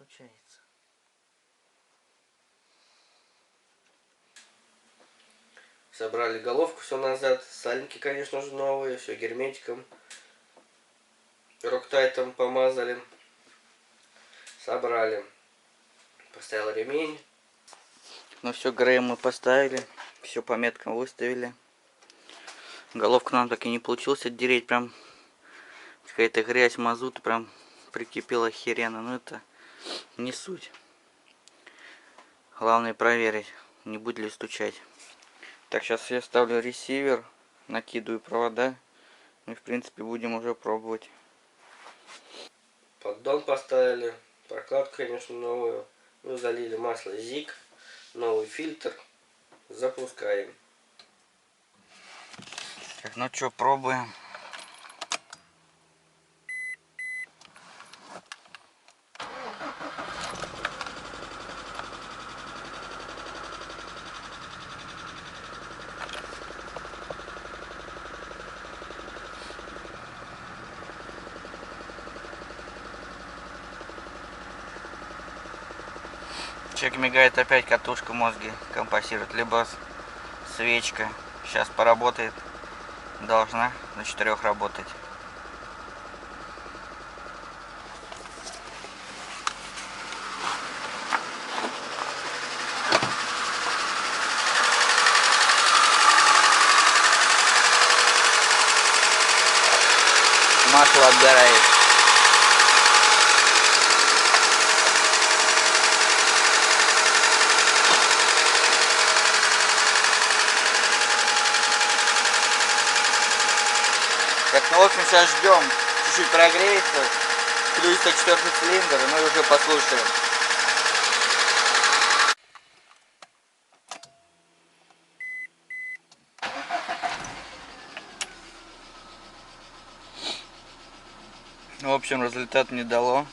получается. Собрали головку все назад. Сальники, конечно же, новые. Все герметиком. Роктайтом помазали. Собрали. Поставил ремень. Ну все, греем мы поставили. Все по меткам выставили. Головку нам так и не получилось отдереть. Прям какая-то грязь, мазут прям прикипела херена. Но это не суть. Главное проверить, не будет ли стучать. Так, сейчас я ставлю ресивер, накидываю провода. И в принципе будем уже пробовать. Поддон поставили. Прокладку, конечно, новую. Ну, залили масло ZIG. Новый фильтр. Запускаем. Так, ну что, пробуем. Чек мигает опять, катушка мозги компасирует, либо свечка. Сейчас поработает, должна на 4 работать. Масло отгорает. Так, ну в общем сейчас ждем, чуть-чуть прогреется, включится 4-й цилиндр, и мы уже послушаем. В общем, результат не дало.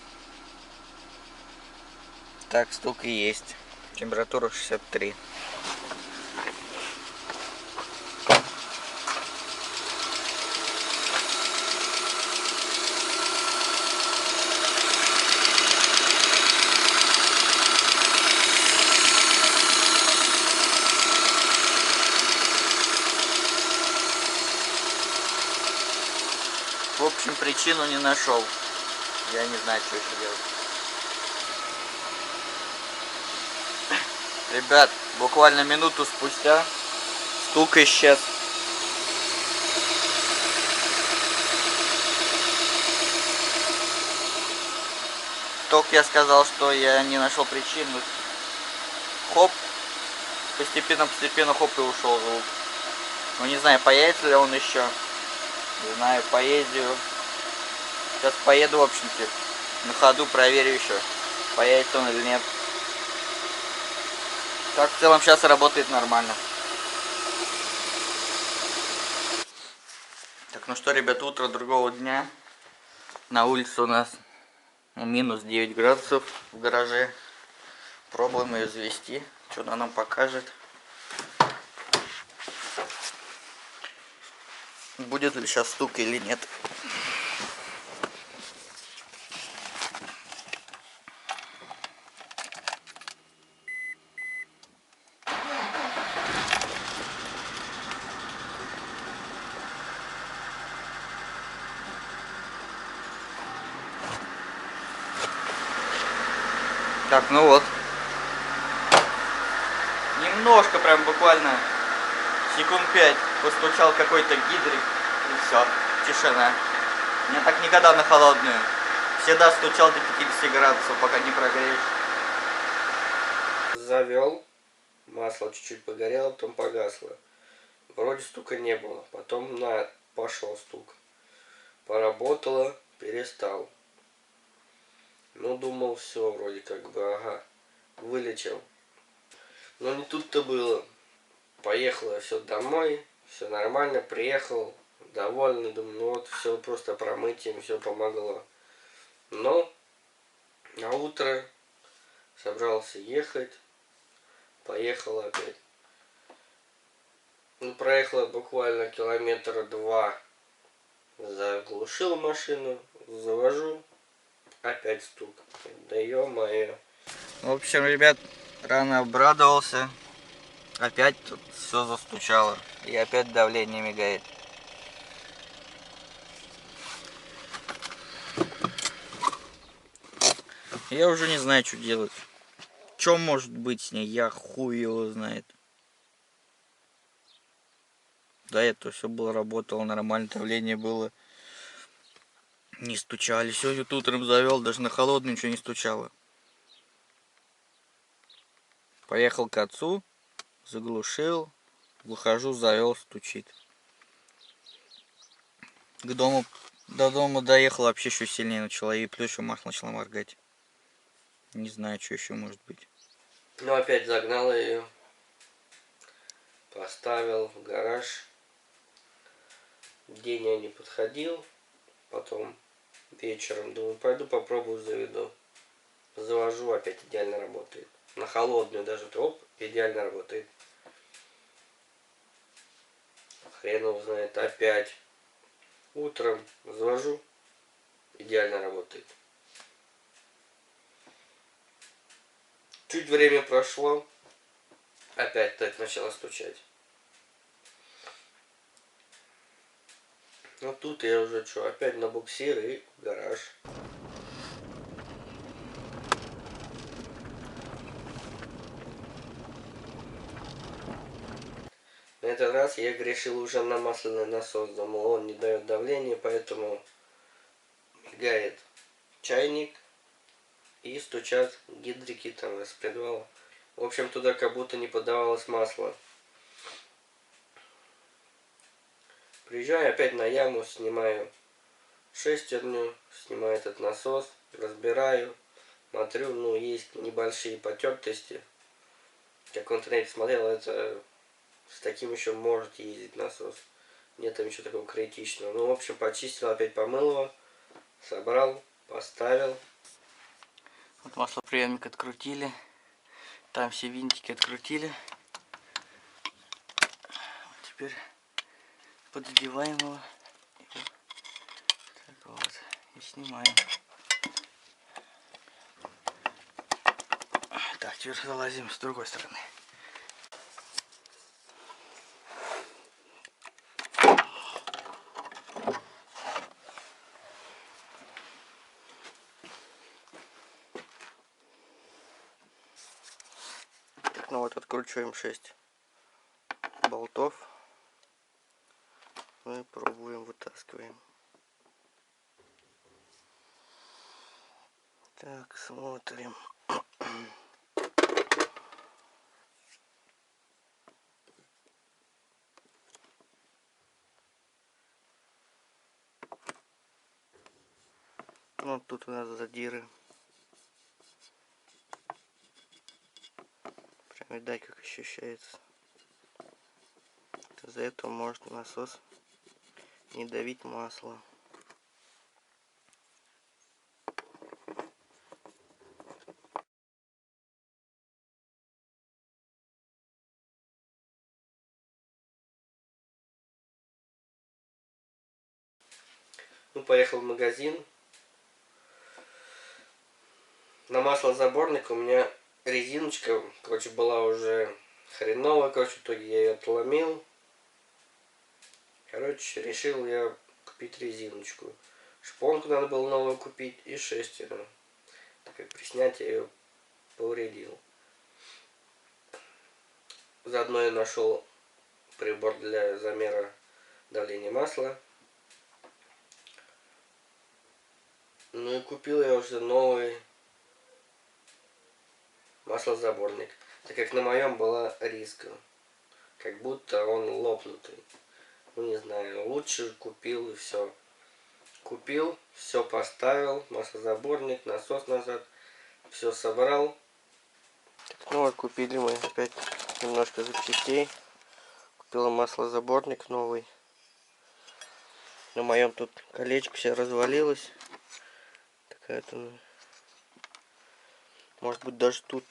Так, стук и есть. Температура 63. В общем, причину не нашел. Я не знаю, что еще делать. Ребят, буквально минуту спустя стук исчез. Только я сказал, что я не нашел причину. Хоп. Постепенно хоп и ушел звук. Ну не знаю, появится ли он еще. Не знаю, поездил. Сейчас поеду, в общем-то, на ходу проверю еще, появится он или нет. Так, в целом сейчас работает нормально. Так, ну что, ребят, утро другого дня. На улице у нас минус 9 градусов в гараже. Пробуем ее завести. Что она нам покажет. Будет ли сейчас стук или нет. Так, ну вот. Немножко, прям буквально секунд 5 постучал какой-то гидрик. И все, тишина. Меня так никогда на холодную. Всегда стучал до 50 градусов, пока не прогреешь. Завел. Масло чуть-чуть погорело, потом погасло. Вроде стука не было. Потом пошел стук. Поработало, перестал. Ну, думал, все вроде как бы, ага, вылечил. Но не тут-то было. Поехал я все домой, все нормально, приехал, довольный, думаю, ну вот все просто промытием, все помогло. Но на утро собрался ехать, поехал опять. Ну, проехала буквально километра 2, заглушил машину, завожу, Опять стук. Да ё-моё. В общем, ребят, рано обрадовался. Опять тут все застучало. И опять давление мигает. Я уже не знаю, что делать. Что может быть с ней? Я хуй его знает. До этого все было, работало нормально, давление было. Не стучали. Сегодня утром завел, даже на холодный ничего не стучало. Поехал к отцу, заглушил, выхожу, завел, стучит. К дому, до дома доехал, вообще еще сильнее начала, и плюс еще масло начала моргать. Не знаю, что еще может быть. Ну опять загнал ее. Поставил в гараж. День я не подходил. Потом вечером думаю, пойду попробую, заведу. Завожу, опять идеально работает. На холодную даже оп, идеально работает. Хрен его знает, опять. Утром завожу, идеально работает. Чуть время прошло, опять так начало стучать. Ну тут я уже что, опять на буксир и в гараж. На этот раз я грешил уже на масляный насос. Думал, он не дает давления, поэтому мигает чайник и стучат гидрики там из подвала. В общем, туда как будто не подавалось масло. Приезжаю опять на яму, снимаю шестерню, снимаю этот насос, разбираю, смотрю, ну есть небольшие потертости. Как в интернете смотрел, это с таким еще может ездить насос. Нет там ничего такого критичного. Ну, в общем, почистил, опять помыл его, собрал, поставил. Вот маслоприемник открутили. Там все винтики открутили. Теперь поддеваем его. Так вот. И снимаем. Так, теперь залазим с другой стороны. Ну вот, откручиваем 6 болтов. Ну и пробуем, вытаскиваем. Так, смотрим. Вот тут у нас задиры. Прям видать, как ощущается. Из-за этого может насос не давить масло. Ну, поехал в магазин. На маслозаборник у меня резиночка, короче, была уже хреновая, короче, в итоге я ее отломил. Короче, решил я купить резиночку. Шпонку надо было новую купить и шестерню. Так как при снятии я ее повредил. Заодно я нашел прибор для замера давления масла. Ну и купил я уже новый маслозаборник. Так как на моем была риска. Как будто он лопнутый. Ну не знаю, лучше купил и все. Купил, все поставил, маслозаборник, насос назад, все собрал. Ну вот купили мы опять немножко запчастей. Купила маслозаборник новый. На моем тут колечко все развалилось. Такая-то, может быть, даже тут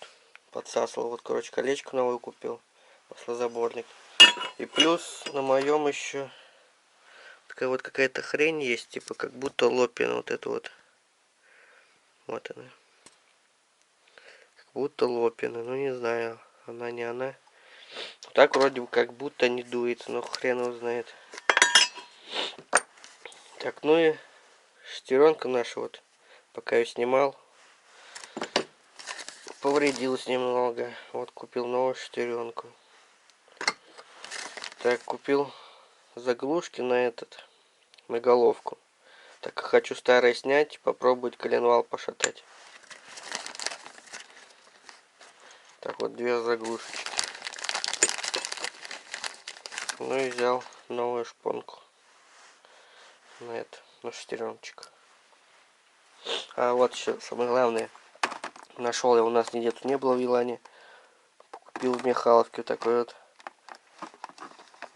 подсасывал. Вот, короче, колечко новое купил. Маслозаборник. И плюс на моем еще такая вот какая-то хрень есть, типа как будто лопина вот это вот. Вот она. Как будто лопина. Ну не знаю. Она не она. Так вроде бы как будто не дуется. Но хрен его знает. Так, ну и шестеренка наша вот. Пока я снимал. Повредилась немного. Вот купил новую шестеренку. Так, купил заглушки на на головку. Так как хочу старое снять, попробовать коленвал пошатать. Так вот, две заглушечки. Ну и взял новую шпонку. На шестереночку. А вот еще самое главное. Нашел я, у нас нигде тут не было в Елане. Купил в Михайловке такой вот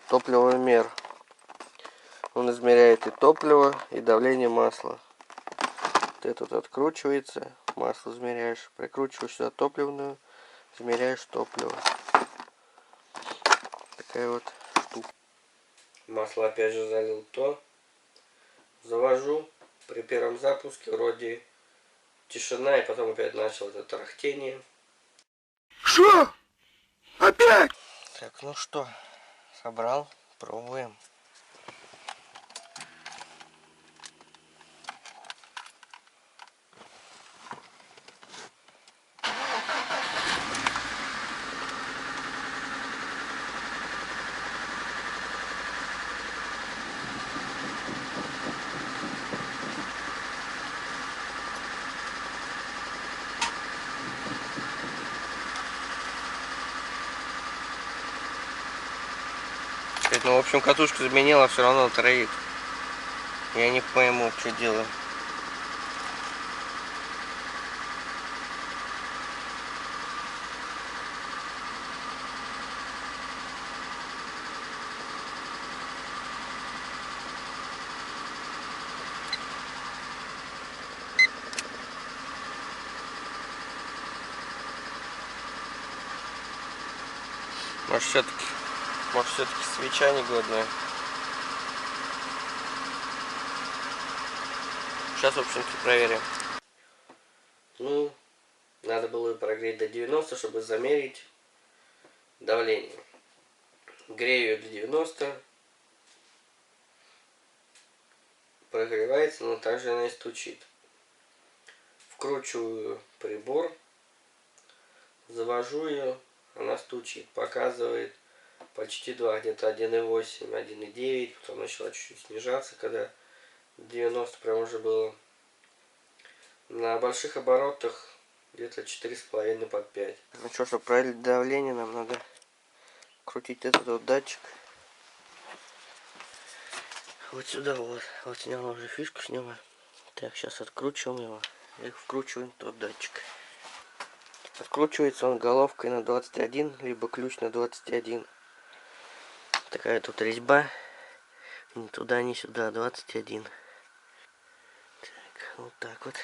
топливомер. Он измеряет и топливо, и давление масла. Вот этот откручивается, масло измеряешь, прикручиваешь сюда топливную, измеряешь топливо. Такая вот штука. Масло опять же залил то. Завожу. При первом запуске вроде тишина, и потом опять начал это тарахтение. Что? Опять? Так, ну что, собрал, пробуем. Ну, в общем, катушку заменила, все равно троит. Я не пойму, что делаю. Может все-таки свеча негодная. Сейчас, в общем-то, проверим. Ну, надо было ее прогреть до 90, чтобы замерить давление. Грею ее до 90. Прогревается, но также она и стучит. Вкручиваю прибор. Завожу ее. Она стучит. Показывает почти 2, где-то 1,8, 1,9. Потом начала чуть-чуть снижаться, когда 90 прям уже было. На больших оборотах где-то 4,5 под 5. Ну что, чтобы проверить давление, нам надо крутить этот вот датчик. Вот сюда вот. Вот снял уже фишку с него. Так, сейчас откручиваем его и вкручиваем тот датчик. Откручивается он головкой на 21, либо ключ на 21. Такая тут резьба. Ни туда, ни сюда. 21. Так, вот так вот.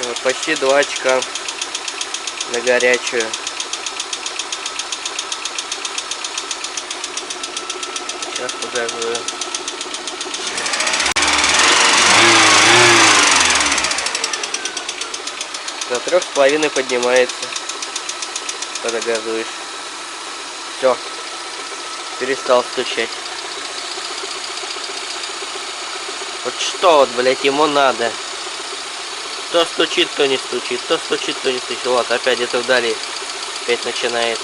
Вот, почти 2 очка на горячую. Сейчас подожду. До 3,5 поднимается, когда газуешь. Все, перестал стучать. Вот что вот, блять, ему надо? То стучит, то не стучит, то стучит, то не стучит. Вот, опять где-то вдали. Опять начинает.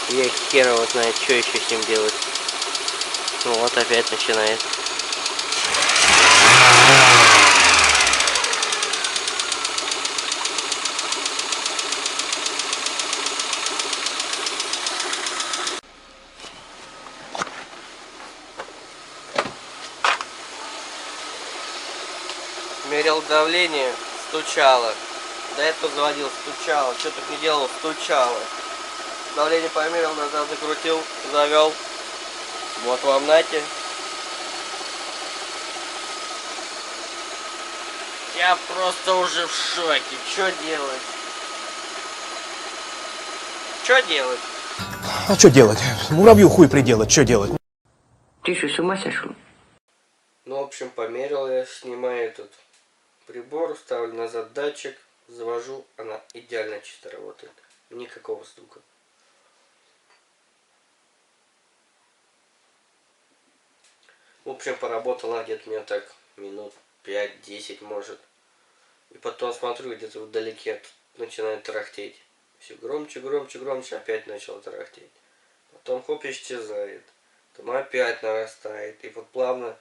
Я хер его знает, что еще с ним делать. Ну вот, опять начинает. давление стучало. До этого заводил, стучало. Что так не делал, стучало. Давление померил, назад закрутил, завел. Вот вам нате. Я просто уже в шоке. Что делать? Что делать? А что делать? Муравью хуй приделать, что делать? Ты что, с ума сошел? Ну, в общем, померил я, снимаю этот прибор, ставлю назад датчик, завожу, она идеально чисто работает. Никакого стука. В общем, поработала где-то у меня так минут 5-10 может. И потом смотрю, где-то вдалеке начинает тарахтеть. Все громче, громче, громче, опять начало тарахтеть. Потом хоп, исчезает. Потом опять нарастает. И вот плавно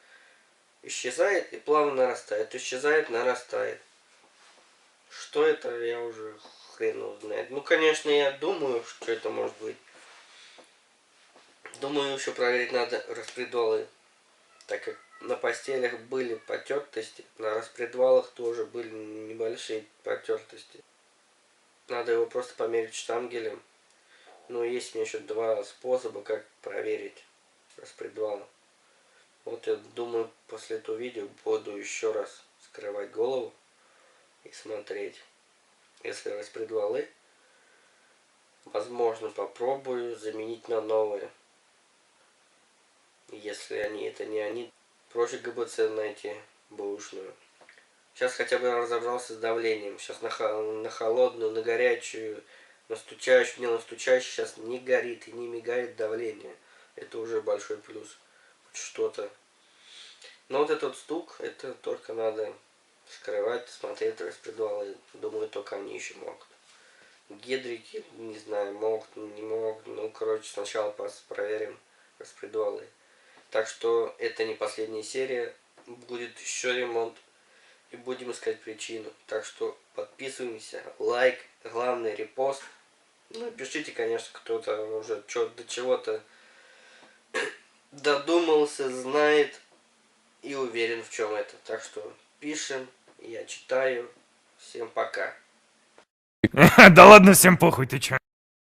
исчезает и плавно нарастает. Исчезает, нарастает. Что это, я уже хрен узнает. Ну, конечно, я думаю, что это может быть. Думаю, еще проверить надо распредвалы. Так как на постелях были потертости, на распредвалах тоже были небольшие потертости. Надо его просто померить штангелем. Но есть у меня еще два способа, как проверить распредвал. Вот я думаю, после этого видео буду еще раз скрывать голову и смотреть. Если распредвалы, возможно, попробую заменить на новые. Если это не они, проще ГБЦ найти бэушную. Сейчас хотя бы разобрался с давлением. Сейчас на холодную, на горячую, на стучащую, не на стучащую, сейчас не горит и не мигает давление. Это уже большой плюс. Хоть что-то. Но вот этот стук, это только надо скрывать, смотреть распредвалы. Думаю, только они еще могут. Гидрики, не знаю, могут, не могут. Ну, короче, сначала проверим распредвалы. Так что это не последняя серия. Будет еще ремонт. И будем искать причину. Так что подписываемся. Лайк. Главный репост. Ну, пишите, конечно, кто-то уже до чего-то додумался, знает и уверен в чем это. Так что пишем. Я читаю. Всем пока. Да ладно, всем похуй, ты чё?